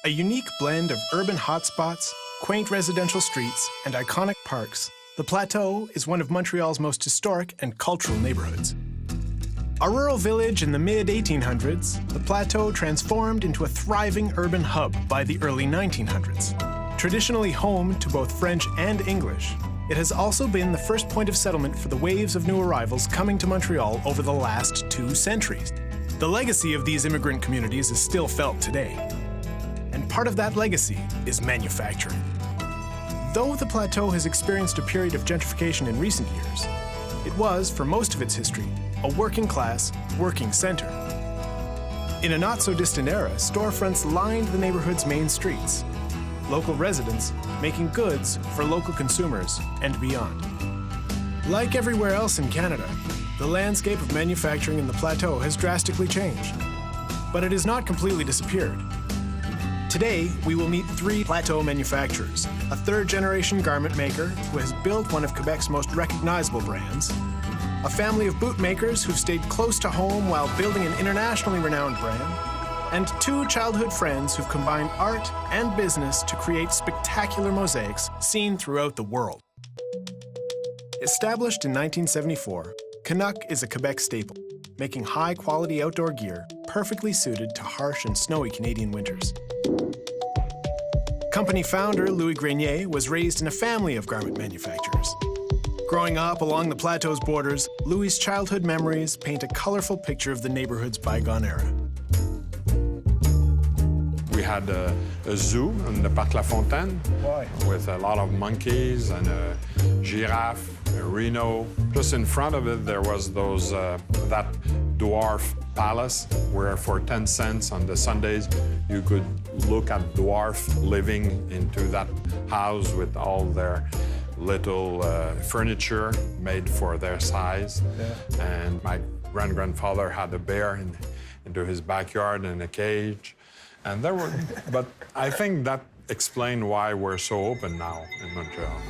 A unique blend of urban hotspots, quaint residential streets, and iconic parks, the Plateau is one of Montreal's most historic and cultural neighborhoods. A rural village in the mid-1800s, the Plateau transformed into a thriving urban hub by the early 1900s. Traditionally home to both French and English, it has also been the first point of settlement for the waves of new arrivals coming to Montreal over the last 2 centuries. The legacy of these immigrant communities is still felt today. And part of that legacy is manufacturing. Though the Plateau has experienced a period of gentrification in recent years, it was, for most of its history, a working-class, working center. In a not-so-distant era, storefronts lined the neighborhood's main streets, local residents making goods for local consumers and beyond. Like everywhere else in Canada, the landscape of manufacturing in the Plateau has drastically changed, but it has not completely disappeared. Today, we will meet 3 Plateau manufacturers, a 3rd-generation garment maker who has built one of Quebec's most recognizable brands, a family of bootmakers who've stayed close to home while building an internationally renowned brand, and 2 childhood friends who've combined art and business to create spectacular mosaics seen throughout the world. Established in 1974, Canuck is a Quebec staple, making high-quality outdoor gear perfectly suited to harsh and snowy Canadian winters. Company founder Louis Grenier was raised in a family of garment manufacturers. Growing up along the Plateau's borders, Louis' childhood memories paint a colorful picture of the neighborhood's bygone era. We had a zoo in the Parc La Fontaine. Why? With a lot of monkeys and a giraffe, a rhino. Just in front of it, there was that dwarf palace where for 10 cents on the Sundays, you could look at dwarf living into that house with all their little furniture made for their size. Yeah. And my grandfather had a bear into his backyard in a cage. And there were, but I think that explained why we're so open now in Montreal.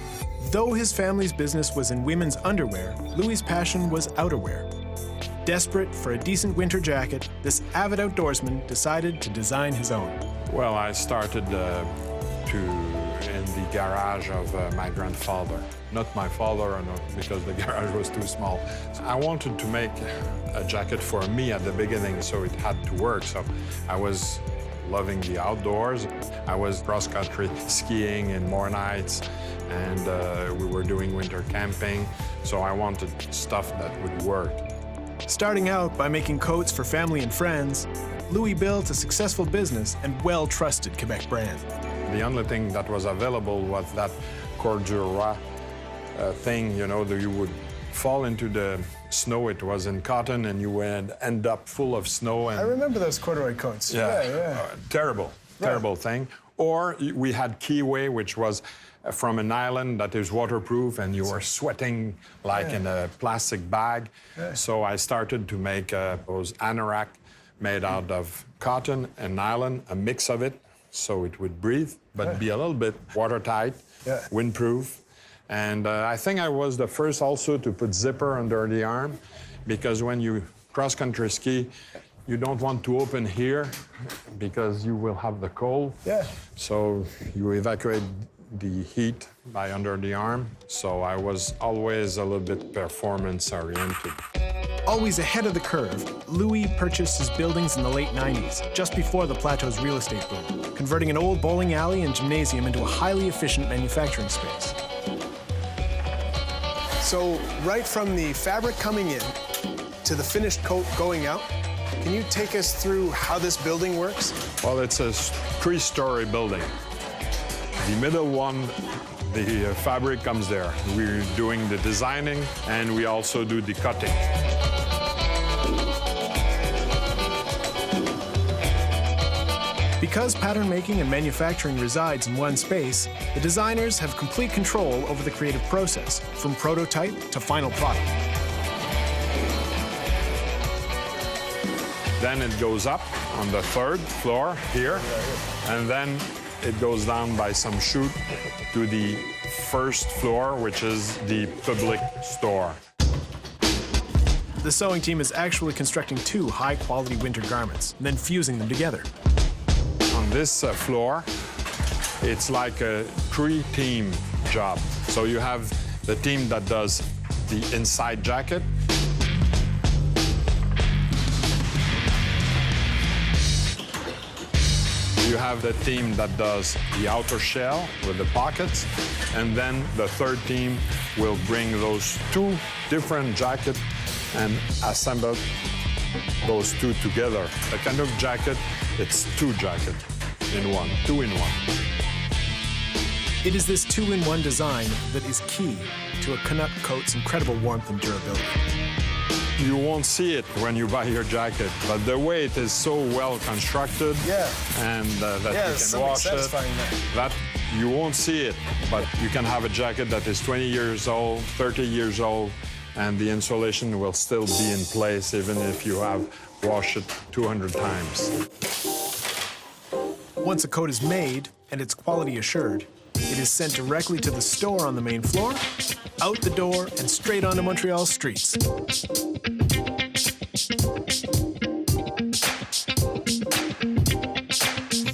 Though his family's business was in women's underwear, Louis' passion was outerwear. Desperate for a decent winter jacket, this avid outdoorsman decided to design his own. Well, I started in the garage of my grandfather. Not my father, because the garage was too small. I wanted to make a jacket for me at the beginning, so it had to work. So I was loving the outdoors. I was cross-country skiing in Mornights, and we were doing winter camping. So I wanted stuff that would work. Starting out by making coats for family and friends, Louis built a successful business and well-trusted Quebec brand. The only thing that was available was that corduroy thing, you know, that you would fall into the snow. It was in cotton, and you would end up full of snow. And I remember those corduroy coats. Yeah. Terrible thing. Or we had Kiwi, which was from an island that is waterproof, and you were sweating like in a plastic bag. Yeah. So I started to make those anorak made out of cotton and nylon, a mix of it, so it would breathe, but be a little bit watertight, windproof. And I think I was the first also to put zipper under the arm, because when you cross-country ski, you don't want to open here because you will have the cold. Yeah. So you evacuate the heat by under the arm. So I was always a little bit performance-oriented. Always ahead of the curve, Louis purchased his buildings in the late 90s, just before the Plateau's real estate boom, converting an old bowling alley and gymnasium into a highly efficient manufacturing space. So right from the fabric coming in to the finished coat going out, can you take us through how this building works? Well, it's a 3-story building. The middle one, the fabric comes there. We're doing the designing, and we also do the cutting. Because pattern making and manufacturing resides in one space, the designers have complete control over the creative process, from prototype to final product. Then it goes up on the third floor here, and then it goes down by some chute to the first floor, which is the public store. The sewing team is actually constructing 2 high-quality winter garments, and then fusing them together. On this floor, it's like a 3-team job. So you have the team that does the inside jacket. You have the team that does the outer shell with the pockets, and then the third team will bring those 2 different jackets and assemble those 2 together. The Canuck jacket, it's 2 jackets in one, 2 in 1. It is this 2-in-1 design that is key to a Canuck coat's incredible warmth and durability. You won't see it when you buy your jacket, but the way it is so well constructed, and that you can wash it, that you won't see it. But you can have a jacket that is 20 years old, 30 years old, and the insulation will still be in place even if you have washed it 200 times. Once a coat is made and its quality assured, it is sent directly to the store on the main floor, out the door, and straight onto Montreal's streets.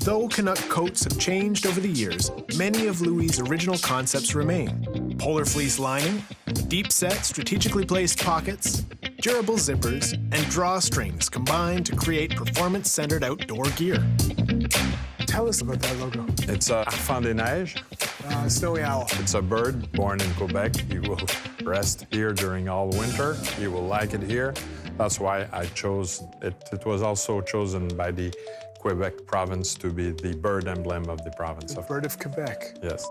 Though Canuck coats have changed over the years, many of Louis' original concepts remain. Polar fleece lining, deep-set, strategically placed pockets, durable zippers, and drawstrings combine to create performance-centered outdoor gear. Tell us about that logo. It's a enfant des neiges. Snowy owl. It's a bird born in Quebec. He will rest here during all winter. He will like it here. That's why I chose it. It was also chosen by the Quebec province to be the bird emblem of the province. The bird of Quebec. Yes.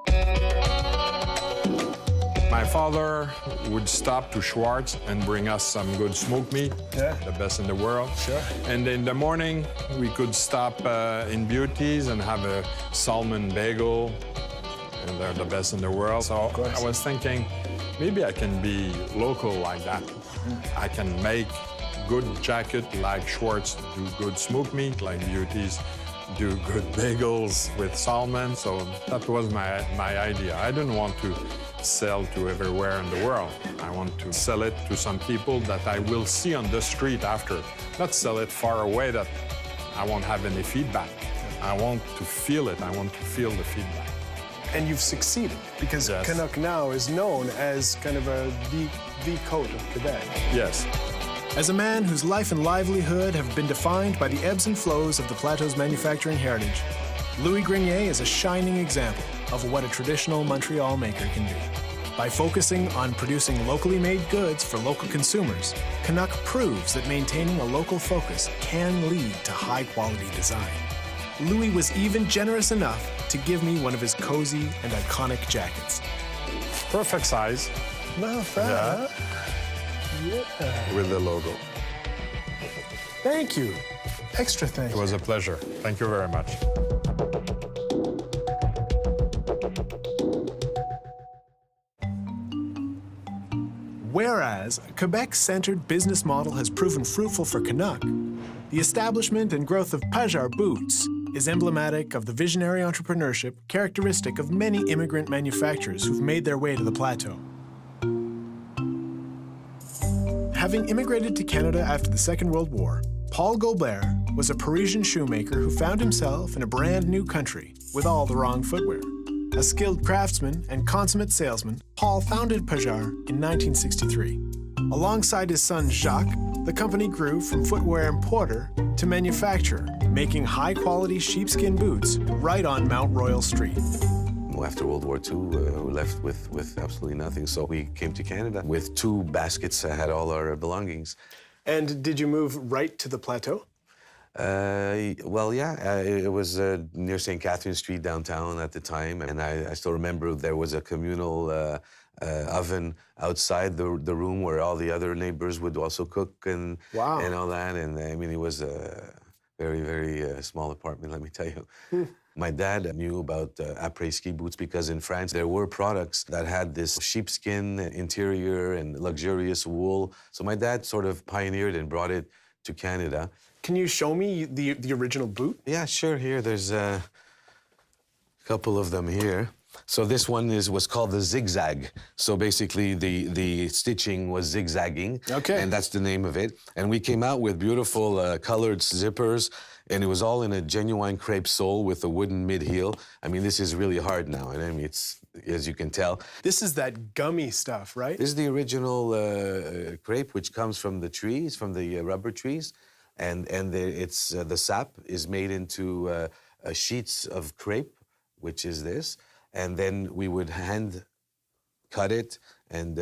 My father would stop to Schwartz and bring us some good smoked meat, the best in the world. Sure. And in the morning, we could stop in Beauties and have a salmon bagel, and they're the best in the world. So I was thinking, maybe I can be local like that. I can make good jacket like Schwartz do good smoked meat, like Beauties do good bagels with salmon. So that was my idea. I didn't want to sell to everywhere in the world. I want to sell it to some people that I will see on the street after. Not sell it far away that I won't have any feedback. I want to feel it. I want to feel the feedback. And you've succeeded, because Canuck now is known as kind of the coat of Quebec. Yes. As a man whose life and livelihood have been defined by the ebbs and flows of the Plateau's manufacturing heritage, Louis Grenier is a shining example of what a traditional Montreal maker can be. By focusing on producing locally made goods for local consumers, Canuck proves that maintaining a local focus can lead to high-quality design. Louis was even generous enough to give me one of his cozy and iconic jackets. Perfect size. Not bad. Yeah. With the logo. Thank you. Extra thank you. It was a pleasure. Thank you very much. Whereas a Quebec-centered business model has proven fruitful for Canuck, the establishment and growth of Pajar Boots is emblematic of the visionary entrepreneurship characteristic of many immigrant manufacturers who've made their way to the Plateau. Having immigrated to Canada after the Second World War, Paul Gobert was a Parisian shoemaker who found himself in a brand new country with all the wrong footwear. A skilled craftsman and consummate salesman, Paul founded Pajar in 1963. Alongside his son Jacques, the company grew from footwear importer to manufacturer, making high-quality sheepskin boots right on Mount Royal Street. After World War II, we left with absolutely nothing, so we came to Canada with 2 baskets that had all our belongings. And did you move right to the Plateau? Well, yeah, it was near St. Catherine Street downtown at the time, and I still remember there was a communal oven outside the room where all the other neighbors would also cook and all that, and I mean, it was a very, very small apartment, let me tell you. My dad knew about après-ski boots because in France there were products that had this sheepskin interior and luxurious wool. So my dad sort of pioneered and brought it to Canada. Can you show me the original boot? Yeah, sure. Here, there's a couple of them here. So this one was called the zigzag. So basically, the stitching was zigzagging. Okay. And that's the name of it. And we came out with beautiful colored zippers, and it was all in a genuine crepe sole with a wooden mid-heel. I mean, this is really hard now, and I mean, it's, as you can tell. This is that gummy stuff, right? This is the original crepe, which comes from the trees, from the rubber trees. And the sap is made into sheets of crepe, which is this. And then we would hand cut it and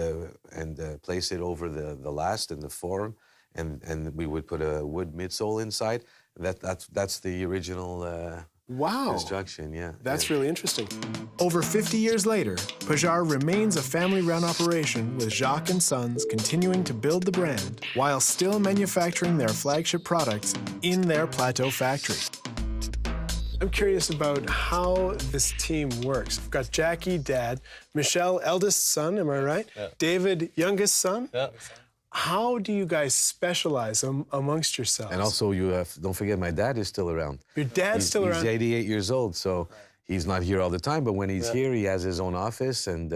place it over the last and the form, and we would put a wood midsole inside. That's the original Wow. construction. Yeah, That's really interesting. Over 50 years later, Pajart remains a family-run operation with Jacques and Sons continuing to build the brand while still manufacturing their flagship products in their Plateau factory. I'm curious about how this team works. I've got Jackie, Dad, Michel, eldest son, am I right? Yeah. David, youngest son? Yeah. How do you guys specialize amongst yourselves? and also don't forget my dad is still around. Your dad's still around? He's 88 years old, so he's not here all the time. But when he's here, he has his own office, and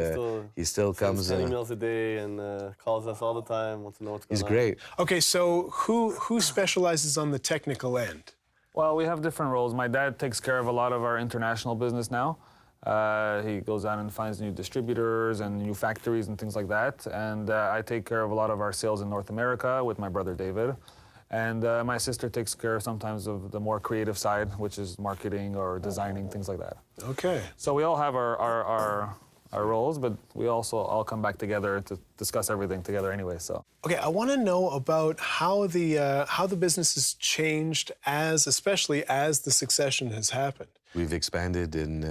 he still comes. Sends emails a day and calls us all the time. Wants to know what's going He's on. great. Okay, so who specializes on the technical end? Well, we have different roles. My dad takes care of a lot of our international business now. He goes out and finds new distributors and new factories and things like that. And I take care of a lot of our sales in North America with my brother David. And my sister takes care sometimes of the more creative side, which is marketing or designing, things like that. Okay. So we all have our roles, but we also all come back together to discuss everything together anyway. So. Okay, I want to know about how the business has changed especially as the succession has happened. We've expanded in,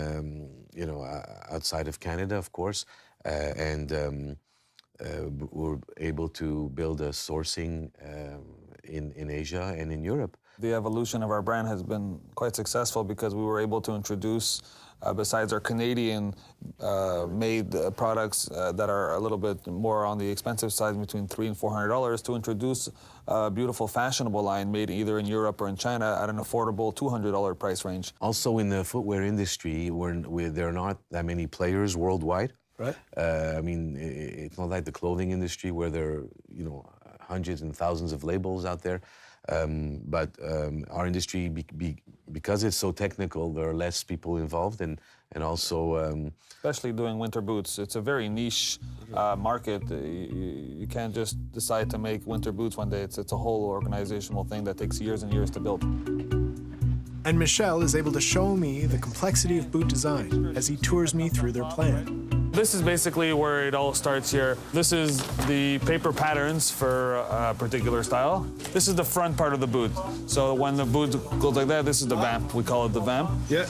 outside of Canada, of course, and we're able to build a sourcing in Asia and in Europe. The evolution of our brand has been quite successful because we were able to introduce, besides our Canadian made products that are a little bit more on the expensive side, between $300 and $400, to introduce a beautiful fashionable line made either in Europe or in China at an affordable $200 price range. Also in the footwear industry, there are not that many players worldwide. Right. It's not like the clothing industry where there are, hundreds and thousands of labels out there. But our industry, because it's so technical, there are less people involved, and also... Especially doing winter boots. It's a very niche market. You can't just decide to make winter boots one day. It's a whole organizational thing that takes years and years to build. And Michel is able to show me the complexity of boot design as he tours me through their plan. This is basically where it all starts here. This is the paper patterns for a particular style. This is the front part of the boot. So when the boot goes like that, this is the vamp. We call it the vamp. Yeah.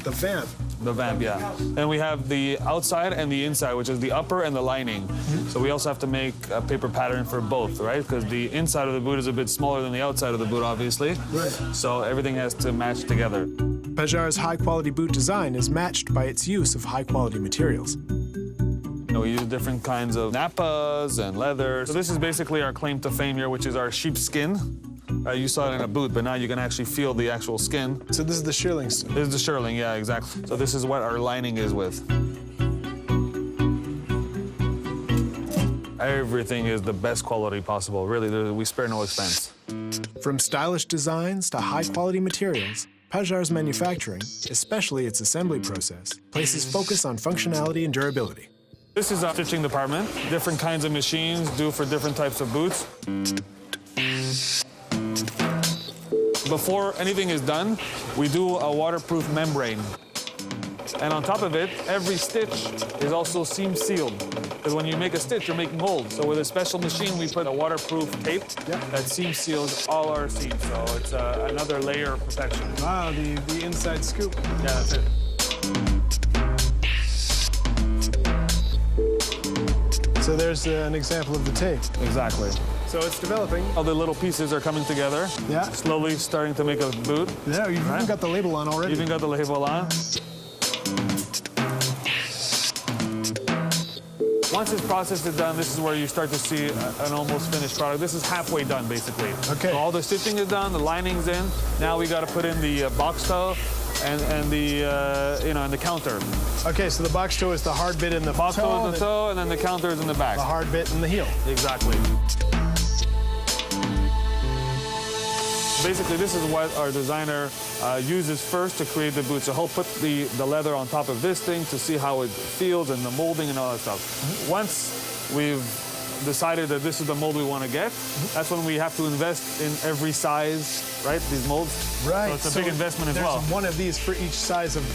The vamp. The vamp, yeah. And we have the outside and the inside, which is the upper and the lining. So we also have to make a paper pattern for both, right? Because the inside of the boot is a bit smaller than the outside of the boot, obviously. Right. So everything has to match together. Pajart's high-quality boot design is matched by its use of high-quality materials. We use different kinds of nappas and leather. So this is basically our claim to fame here, which is our sheepskin. You saw it in a boot, but now you can actually feel the actual skin. So this is the shearling stone. This is the shearling, yeah, exactly. So this is what our lining is with. Everything is the best quality possible. Really, we spare no expense. From stylish designs to high-quality materials, Pajart's manufacturing, especially its assembly process, places focus on functionality and durability. This is our stitching department. Different kinds of machines do for different types of boots. Before anything is done, we do a waterproof membrane. And on top of it, every stitch is also seam sealed. Because when you make a stitch, you're making holes. So with a special machine, we put a waterproof tape that seam seals all our seams. So it's another layer of protection. Wow, the inside scoop. Yeah, that's it. So there's an example of the tape. Exactly. So it's developing. All the little pieces are coming together. Yeah. Slowly starting to make a boot. Yeah, you've even got the label on already. Even got the label on. Once this process is done, this is where you start to see an almost finished product. This is halfway done, basically. Okay. So all the stitching is done, the lining's in. Now we got to put in the box toe and the and the counter. Okay, so the box toe is the hard bit in the Box toe toe, is the toe, and then the counter is in the back. the hard bit in the heel. Exactly. Basically, this is what our designer uses first to create the boot. So he'll put the leather on top of this thing to see how it feels and the molding and all that stuff. Once we've decided that this is the mold we want to get, that's when we have to invest in every size, right? These molds. Right. So it's a big investment as well. There's one of these for each size of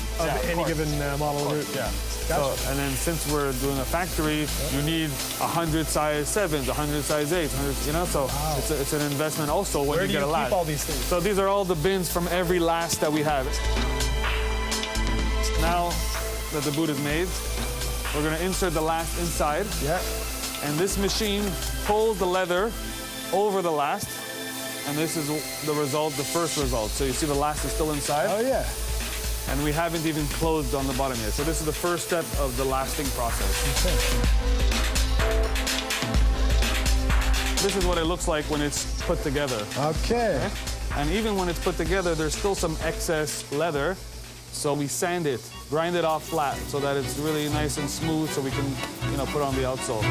any given model of route. Yeah. Gotcha. So, and then since we're doing a factory, you need 100 size 7s, 100 size 8s, 100, so it's an investment also when Where you do get you a lathe. keep all these things? So these are all the bins from every last that we have. Now that the boot is made, we're gonna insert the last inside. Yeah. And this machine pulls the leather over the last, and this is the result, the first result. So you see the last is still inside. Oh, yeah. And we haven't even closed on the bottom yet. So this is the first step of the lasting process. This is what it looks like when it's put together. Okay. And even when it's put together, there's still some excess leather. So we sand it, grind it off flat so that it's really nice and smooth so we can, put on the outsole.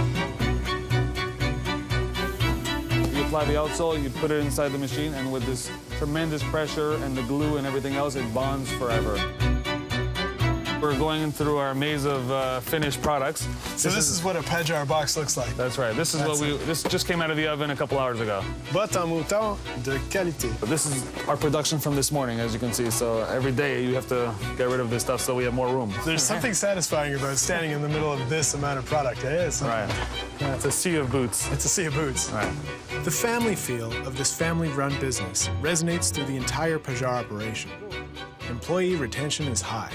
You apply the outsole, you put it inside the machine, and with this tremendous pressure and the glue and everything else, it bonds forever. We're going through our maze of finished products. So this is what a Pajar box looks like. That's right. This is this just came out of the oven a couple hours ago. Bottes en mouton de qualité. But this is our production from this morning, as you can see. So every day you have to get rid of this stuff so we have more room. There's something satisfying about standing in the middle of this amount of product. It's Right. It's a sea of boots. It's a sea of boots. Right. The family feel of this family-run business resonates through the entire Pajar operation. Employee retention is high.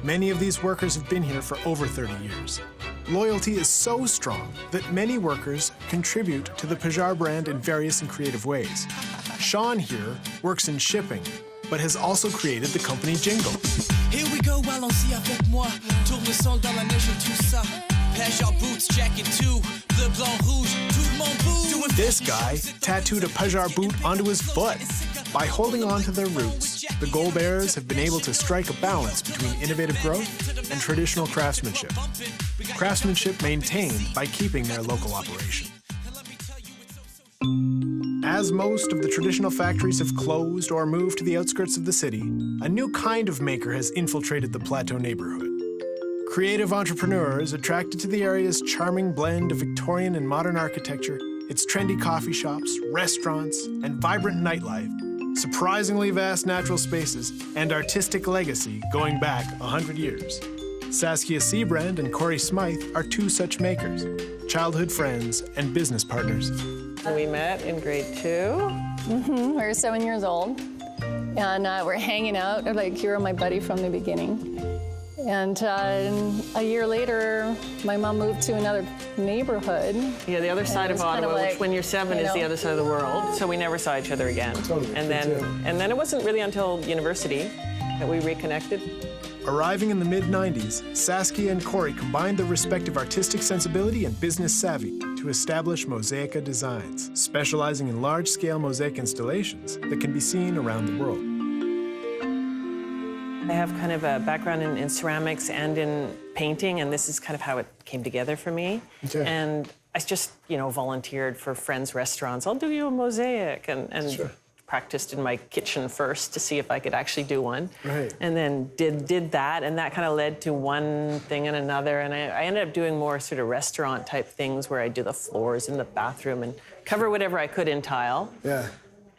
Many of these workers have been here for over 30 years. Loyalty is so strong that many workers contribute to the Pajar brand in various and creative ways. Sean here works in shipping, but has also created the company jingle. Here we go, allons-y avec moi. Tournesol dans la neige et tout ça. Pajar boots, jacket too. Bleu, blanc, rouge, tout le monde bouge. This guy tattooed a Pajar boot onto his foot. By holding on to their roots, the Goalbearers have been able to strike a balance between innovative growth and traditional craftsmanship. Craftsmanship maintained by keeping their local operation. As most of the traditional factories have closed or moved to the outskirts of the city, a new kind of maker has infiltrated the Plateau neighborhood. Creative entrepreneurs attracted to the area's charming blend of Victorian and modern architecture, its trendy coffee shops, restaurants, and vibrant nightlife, surprisingly vast natural spaces, and artistic legacy going back 100 years. Saskia Seabrand and Corey Smythe are two such makers, childhood friends and business partners. We met in grade 2. We were 7 years old, and we're hanging out. Like, you were my buddy from the beginning. And a year later, my mom moved to another neighborhood. Yeah, the other side of Ottawa, which when you're 7 is the other side of the world. So we never saw each other again. Totally. And then it wasn't really until university that we reconnected. Arriving in the mid-90s, Saskia and Corey combined their respective artistic sensibility and business savvy to establish Mosaica Designs, specializing in large-scale mosaic installations that can be seen around the world. I have kind of a background in ceramics and in painting, and this is kind of how it came together for me. Okay. And I just, volunteered for friends' restaurants. I'll do you a mosaic, and Sure. practiced in my kitchen first to see if I could actually do one. Right. And then did that, and that kind of led to one thing and another. And I ended up doing more sort of restaurant type things where I do the floors in the bathroom and cover whatever I could in tile. Yeah.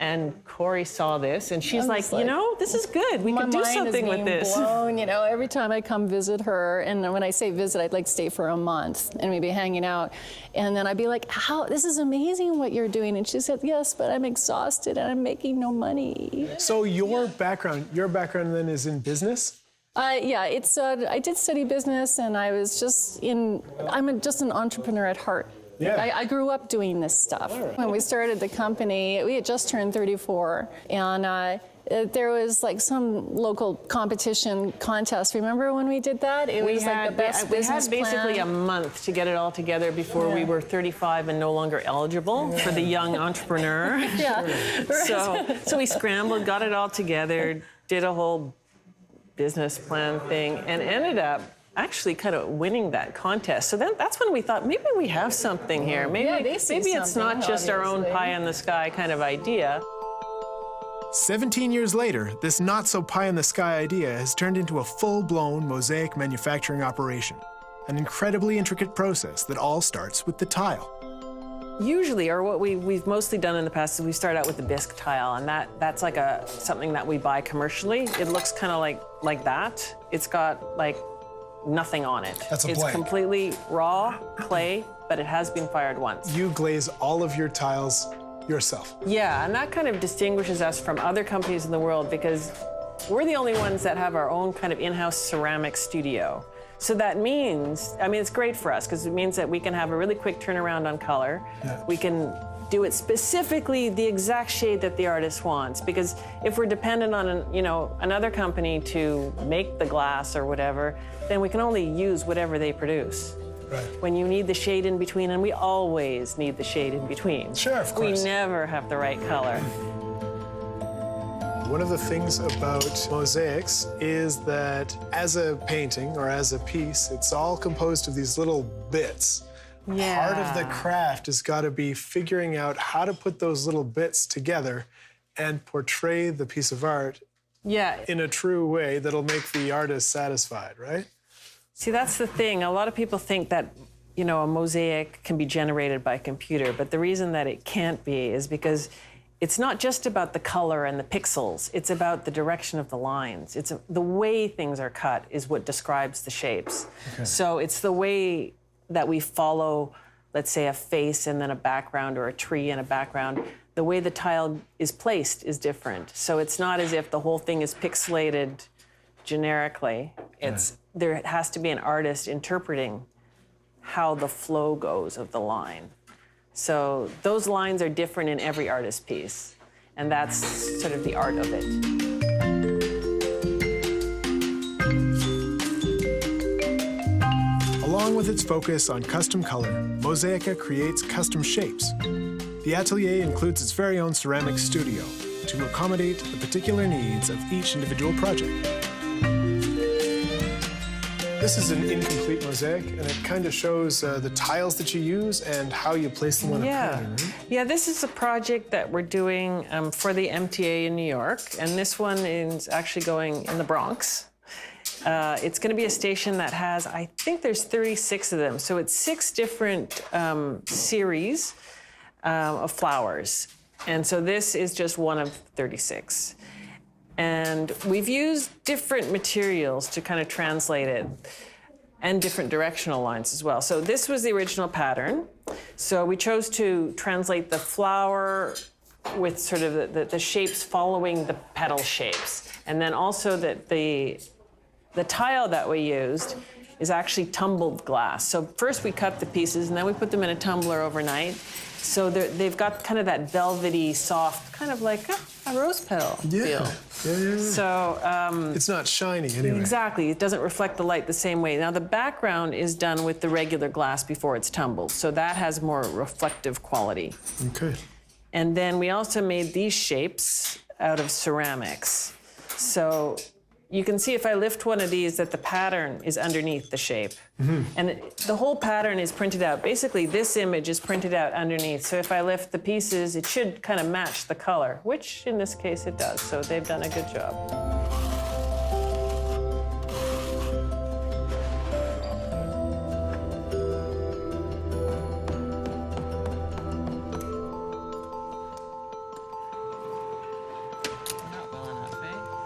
And Corey saw this, and she's like, this is good. We My could do mind something is with being this. blown, every time I come visit her, and when I say visit, I'd like stay for a month, and we'd be hanging out. And then I'd be like, this is amazing what you're doing. And she said, yes, but I'm exhausted, and I'm making no money. So your background then is in business? Yeah, I did study business, and I was I'm just an entrepreneur at heart. Yeah. I grew up doing this stuff. When we started the company, we had just turned 34, and there was like some local competition contest. Remember when we did that? It was like the best business we had basically plan. a month to get it all together before we were 35 and no longer eligible for the young entrepreneur. Yeah. So we scrambled, got it all together, did a whole business plan thing, and ended up actually kind of winning that contest. So then that's when we thought, maybe we have something here. Maybe it's not just our own pie in the sky kind of idea. 17 years later, this not-so-pie-in-the-sky idea has turned into a full-blown mosaic manufacturing operation, an incredibly intricate process that all starts with the tile. Usually, or what we've mostly done in the past is we start out with the bisque tile, and that's like something that we buy commercially. It looks kind of like that. It's got like nothing on it. That's a It's blank. completely raw clay, but it has been fired once. You glaze all of your tiles yourself. Yeah, and that kind of distinguishes us from other companies in the world because we're the only ones that have our own kind of in-house ceramic studio. So that means, I mean, it's great for us because it means that we can have a really quick turnaround on color. Yeah. We can do it specifically the exact shade that the artist wants. Because if we're dependent on another company to make the glass or whatever, then we can only use whatever they produce. Right. When you need the shade in between, and we always need the shade in between. Sure, of course. We never have the right color. One of the things about mosaics is that as a painting or as a piece, it's all composed of these little bits. Yeah. Part of the craft has got to be figuring out how to put those little bits together and portray the piece of art Yeah. in a true way that'll make the artist satisfied, right? See, that's the thing. A lot of people think that, a mosaic can be generated by a computer, but the reason that it can't be is because it's not just about the color and the pixels. It's about the direction of the lines. It's the way things are cut is what describes the shapes. Okay. So it's the way that we follow, let's say, a face and then a background or a tree and a background. The way the tile is placed is different. So it's not as if the whole thing is pixelated generically. There has to be an artist interpreting how the flow goes of the line. So those lines are different in every artist piece, and that's sort of the art of it. Along with its focus on custom color, Mosaica creates custom shapes. The atelier includes its very own ceramic studio to accommodate the particular needs of each individual project. This is an incomplete mosaic, and it kind of shows the tiles that you use and how you place them on a pattern, right? Yeah, this is a project that we're doing for the MTA in New York, and this one is actually going in the Bronx. It's going to be a station that has, I think there's 36 of them, so it's 6 different series of flowers. And so this is just one of 36. And we've used different materials to kind of translate it and different directional lines as well. So this was the original pattern. So we chose to translate the flower with sort of the shapes following the petal shapes. And then also that the tile that we used is actually tumbled glass. So first we cut the pieces and then we put them in a tumbler overnight. So they've got kind of that velvety, soft, kind of like a rose petal feel. Yeah. So it's not shiny anyway. Exactly. It doesn't reflect the light the same way. Now the background is done with the regular glass before it's tumbled, so that has more reflective quality. Okay. And then we also made these shapes out of ceramics. So you can see if I lift one of these that the pattern is underneath the shape. Mm-hmm. And the whole pattern is printed out. Basically, this image is printed out underneath. So if I lift the pieces, it should kind of match the color, which in this case it does. So they've done a good job.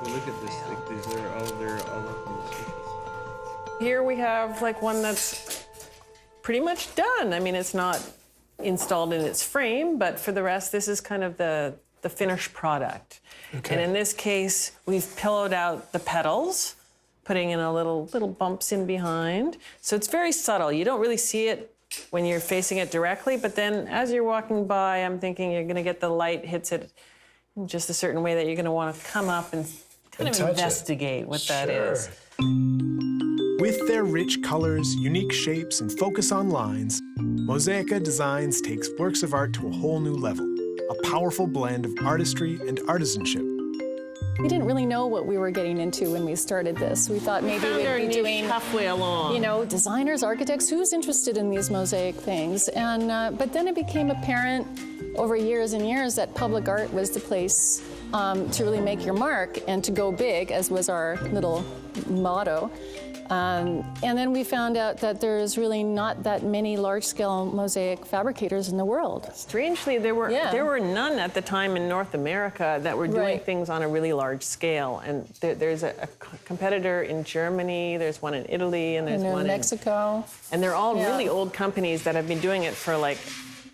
Look at this. Like, these are all up on the surface. Here we have like one that's pretty much done. I mean, it's not installed in its frame, but for the rest, this is kind of the finished product. Okay. And in this case, we've pillowed out the petals, putting in a little bumps in behind. So it's very subtle. You don't really see it when you're facing it directly, but then as you're walking by, I'm thinking you're going to get the light hits it in just a certain way that you're going to want to come up and kind of investigate what that is. With their rich colors, unique shapes, and focus on lines, Mosaica Designs takes works of art to a whole new level, a powerful blend of artistry and artisanship. We didn't really know what we were getting into when we started this. We thought maybe we'd be doing halfway along. You know, designers, architects, who's interested in these mosaic things? And but then it became apparent over years and years that public art was the place to really make your mark and to go big, as was our little motto. And then we found out that there's really not that many large-scale mosaic fabricators in the world. Strangely, there were none at the time in North America that were doing things on a really large scale. And there's a competitor in Germany, there's one in Italy, and there's one in Mexico. And they're all really old companies that have been doing it for like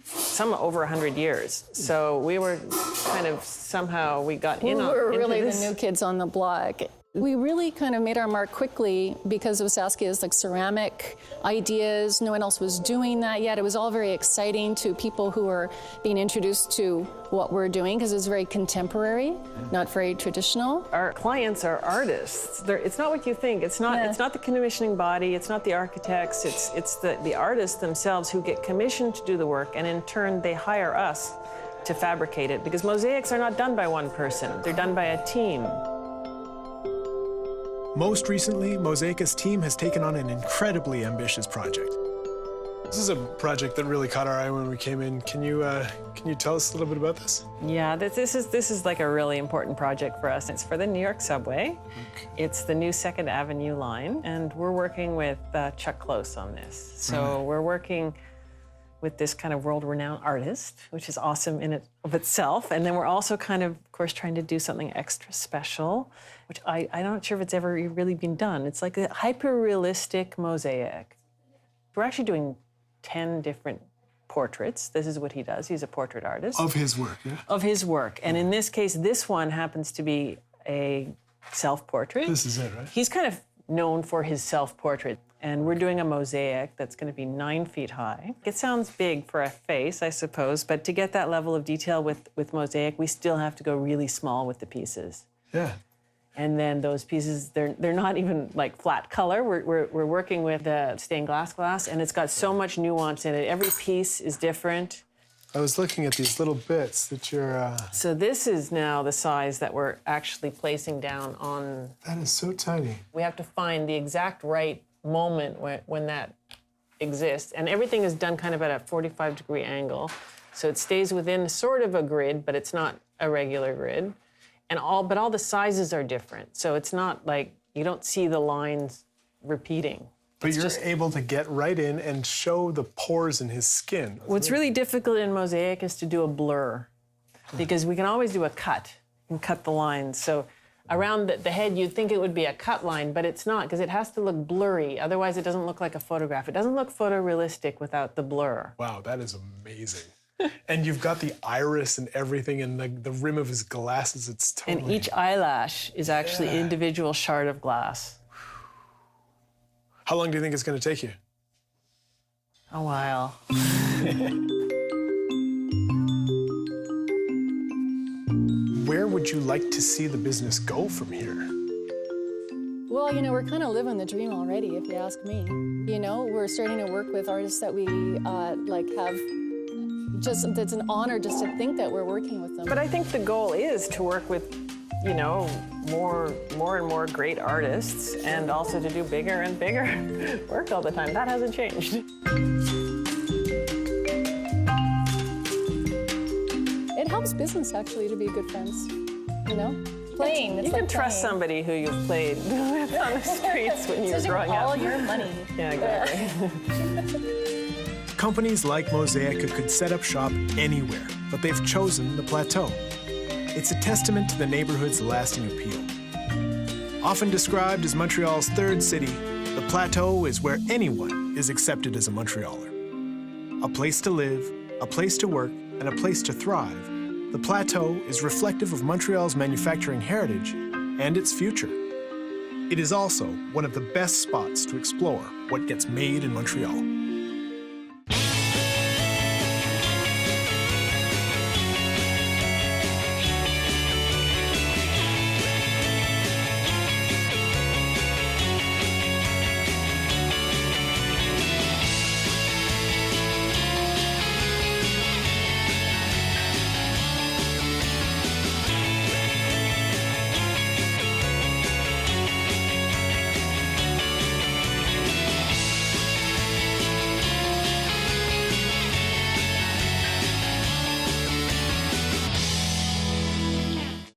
some over 100 years. So we were kind of somehow we got in on. We were really this. the new kids on the block. We really kind of made our mark quickly because of Saskia's like ceramic ideas. No one else was doing that yet. It was all very exciting to people who were being introduced to what we're doing because it's very contemporary, not very traditional. Our clients are artists. It's not what you think. It's not. It's not the commissioning body. It's not the architects. It's the artists themselves who get commissioned to do the work, and in turn they hire us to fabricate it because mosaics are not done by one person. They're done by a team. Most recently, Mosaica's team has taken on an incredibly ambitious project. This is a project that really caught our eye when we came in. Can you tell us a little bit about this? Yeah, this is like a really important project for us. It's for the New York subway. Okay. It's the new 2nd Avenue line, and we're working with Chuck Close on this. So we're working with this kind of world-renowned artist, which is awesome in it of itself. And then we're also kind of course, trying to do something extra special, which I'm not sure if it's ever really been done. It's like a hyper-realistic mosaic. We're actually doing 10 different portraits. This is what he does. He's a portrait artist. Of his work, yeah? Of his work. And in this case, this one happens to be a self-portrait. This is it, right? He's kind of known for his self-portrait. And we're doing a mosaic that's going to be 9 feet high. It sounds big for a face, I suppose, but to get that level of detail with mosaic, we still have to go really small with the pieces. Yeah. And then those pieces, they're not even like flat color. We're working with stained glass, and it's got so much nuance in it. Every piece is different. I was looking at these little bits that you're... So this is now the size that we're actually placing down on... That is so tiny. We have to find the exact right moment when that exists. And everything is done kind of at a 45-degree angle. So it stays within sort of a grid, but it's not a regular grid. But all the sizes are different. So it's not like you don't see the lines repeating. But you're able to get right in and show the pores in his skin. What's really difficult in mosaic is to do a blur, because we can always do a cut and cut the lines. So around the head, you'd think it would be a cut line, but it's not, because it has to look blurry. Otherwise, it doesn't look like a photograph. It doesn't look photorealistic without the blur. Wow, that is amazing. And you've got the iris and everything, and the rim of his glasses, it's totally... And each eyelash is actually an individual shard of glass. How long do you think it's going to take you? A while. Where would you like to see the business go from here? Well, you know, we're kind of living the dream already, if you ask me. You know, we're starting to work with artists that we have just, it's an honor just to think that we're working with them. But I think the goal is to work with, you know, more and more great artists, and also to do bigger and bigger work all the time. That hasn't changed. It helps business, actually, to be good friends, you know? Playing, You can trust somebody who you've played with on the streets when you were growing up. all your money. Yeah, exactly. Companies like Mosaica could set up shop anywhere, but they've chosen the Plateau. It's a testament to the neighborhood's lasting appeal. Often described as Montreal's third city, the Plateau is where anyone is accepted as a Montrealer. A place to live, a place to work, and a place to thrive, the Plateau is reflective of Montreal's manufacturing heritage and its future. It is also one of the best spots to explore what gets made in Montreal.